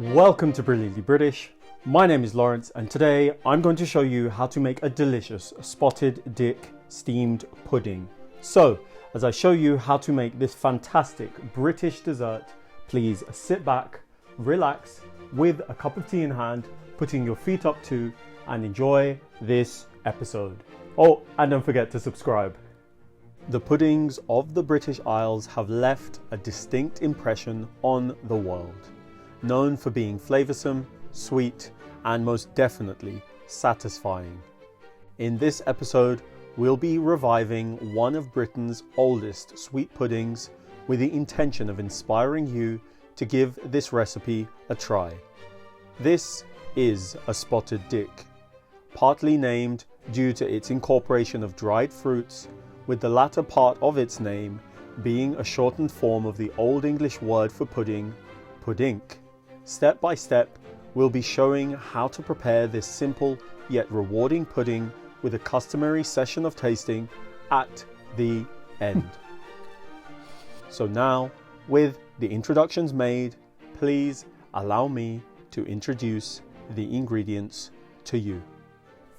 Welcome to Brilliantly British. My name is Lawrence and today I'm going to show you how to make a delicious spotted dick steamed pudding. So, as I show you how to make this fantastic British dessert, please sit back, relax with a cup of tea in hand, putting your feet up too, and enjoy this episode. Oh, and don't forget to subscribe. The puddings of the British Isles have left a distinct impression on the world, known for being flavoursome, sweet, and most definitely satisfying. In this episode, we'll be reviving one of Britain's oldest sweet puddings with the intention of inspiring you to give this recipe a try. This is a spotted dick, partly named due to its incorporation of dried fruits, with the latter part of its name being a shortened form of the Old English word for pudding, puddink. Step by step, we'll be showing how to prepare this simple yet rewarding pudding with a customary session of tasting at the end. So now, with the introductions made, please allow me to introduce the ingredients to you.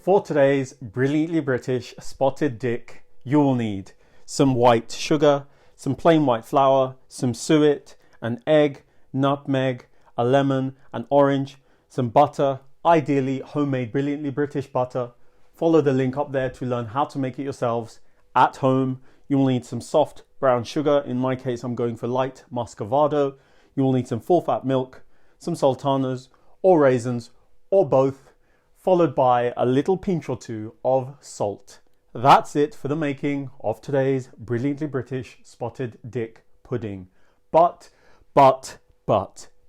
For today's Brilliantly British spotted dick, you will need some white sugar, some plain white flour, some suet, an egg, nutmeg, a lemon, an orange, some butter, ideally homemade Brilliantly British butter. Follow the link up there to learn how to make it yourselves at home. You will need some soft brown sugar. In my case, I'm going for light muscovado. You will need some full fat milk, some sultanas or raisins or both, followed by a little pinch or two of salt. That's it for the making of today's Brilliantly British spotted dick pudding. But,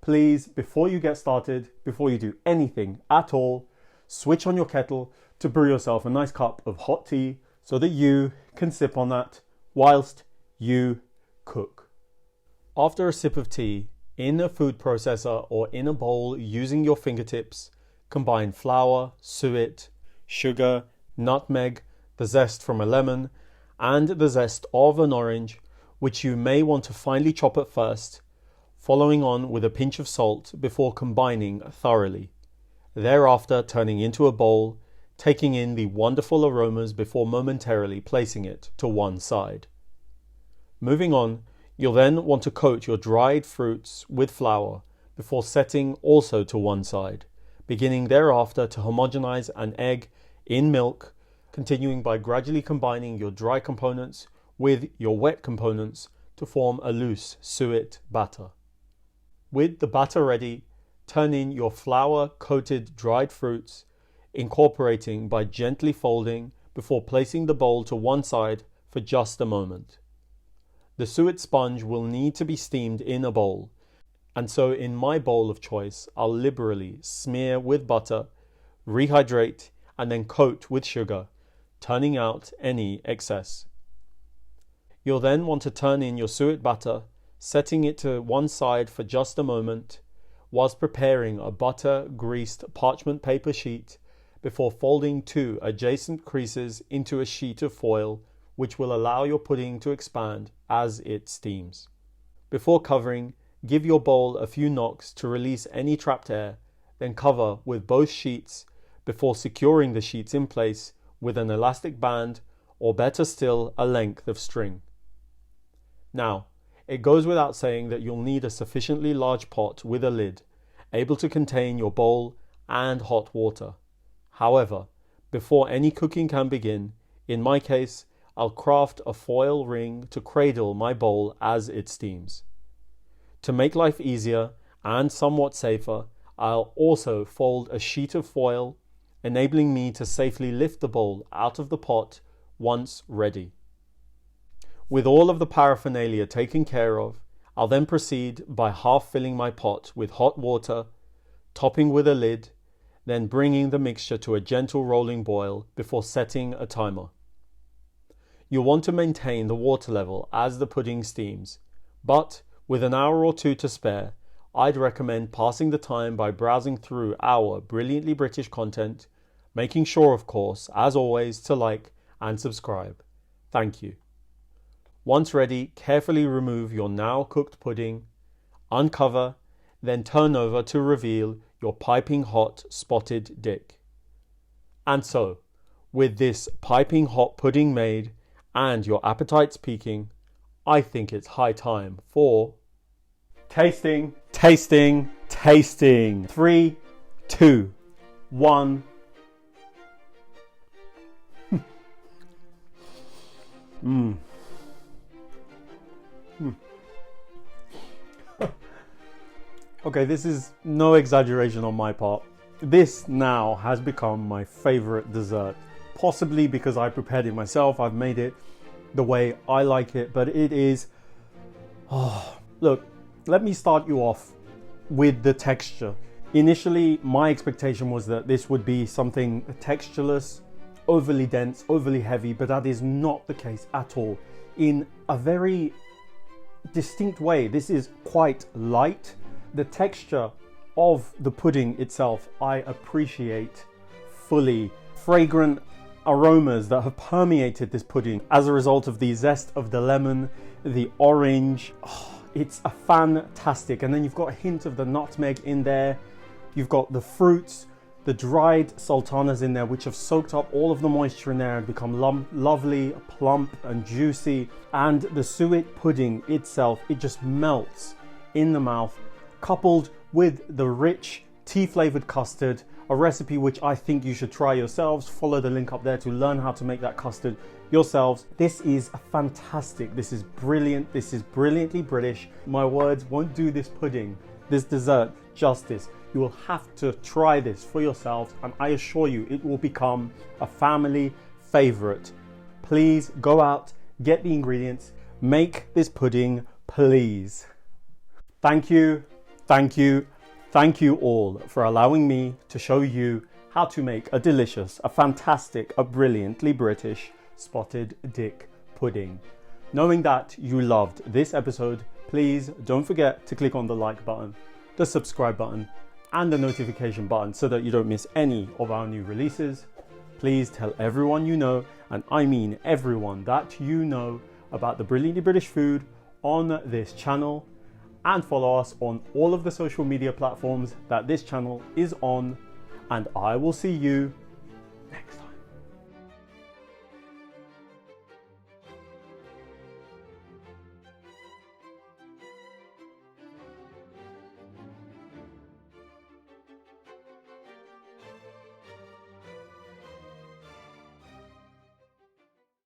please, before you get started, before you do anything at all, switch on your kettle to brew yourself a nice cup of hot tea so that you can sip on that whilst you cook. After a sip of tea, in a food processor or in a bowl using your fingertips, combine flour, suet, sugar, nutmeg, the zest from a lemon, and the zest of an orange, which you may want to finely chop at first, following on with a pinch of salt before combining thoroughly. Thereafter turning into a bowl, taking in the wonderful aromas before momentarily placing it to one side. Moving on, you'll then want to coat your dried fruits with flour before setting also to one side, beginning thereafter to homogenize an egg in milk, continuing by gradually combining your dry components with your wet components to form a loose suet batter. With the batter ready, turn in your flour-coated dried fruits, incorporating by gently folding before placing the bowl to one side for just a moment. The suet sponge will need to be steamed in a bowl, and so in my bowl of choice, I'll liberally smear with butter, rehydrate, and then coat with sugar, turning out any excess. You'll then want to turn in your suet batter, setting it to one side for just a moment, whilst preparing a butter-greased parchment paper sheet before folding two adjacent creases into a sheet of foil, which will allow your pudding to expand as it steams. Before covering, give your bowl a few knocks to release any trapped air, then cover with both sheets before securing the sheets in place with an elastic band, or better still, a length of string. Now, it goes without saying that you'll need a sufficiently large pot with a lid, able to contain your bowl and hot water. However, before any cooking can begin, in my case, I'll craft a foil ring to cradle my bowl as it steams. To make life easier and somewhat safer, I'll also fold a sheet of foil, enabling me to safely lift the bowl out of the pot once ready. With all of the paraphernalia taken care of, I'll then proceed by half filling my pot with hot water, topping with a lid, then bringing the mixture to a gentle rolling boil before setting a timer. You'll want to maintain the water level as the pudding steams, but with an hour or two to spare, I'd recommend passing the time by browsing through our Brilliantly British content, making sure, of course, as always, to like and subscribe. Thank you. Once ready, carefully remove your now cooked pudding, uncover, then turn over to reveal your piping hot spotted dick. And so, with this piping hot pudding made and your appetites peaking, I think it's high time for tasting, tasting, tasting. 3, 2, 1. Okay, this is no exaggeration on my part. This now has become my favorite dessert. Possibly because I prepared it myself, I've made it the way I like it, but it is... Look, let me start you off with the texture. Initially, my expectation was that this would be something textureless, overly dense, overly heavy, but that is not the case at all. In a very distinct way, this is quite light. The texture of the pudding itself, I appreciate fully. Fragrant aromas that have permeated this pudding as a result of the zest of the lemon, the orange. It's a fantastic. And then you've got a hint of the nutmeg in there. You've got the fruits, the dried sultanas in there, which have soaked up all of the moisture in there and become lovely, plump and juicy. And the suet pudding itself, it just melts in the mouth, coupled with the rich tea-flavoured custard, a recipe which I think you should try yourselves. Follow the link up there to learn how to make that custard yourselves. This is fantastic. This is brilliant. This is brilliantly British. My words won't do this pudding, this dessert, justice. You will have to try this for yourselves, and I assure you it will become a family favourite. Please go out, get the ingredients, make this pudding, please. Thank you, thank you, thank you all for allowing me to show you how to make a delicious, a fantastic, a brilliantly British spotted dick pudding. Knowing that you loved this episode, please don't forget to click on the like button, the subscribe button, and the notification button so that you don't miss any of our new releases. Please tell everyone you know, and I mean everyone that you know, about the Brilliantly British food on this channel, and follow us on all of the social media platforms that this channel is on, and I will see you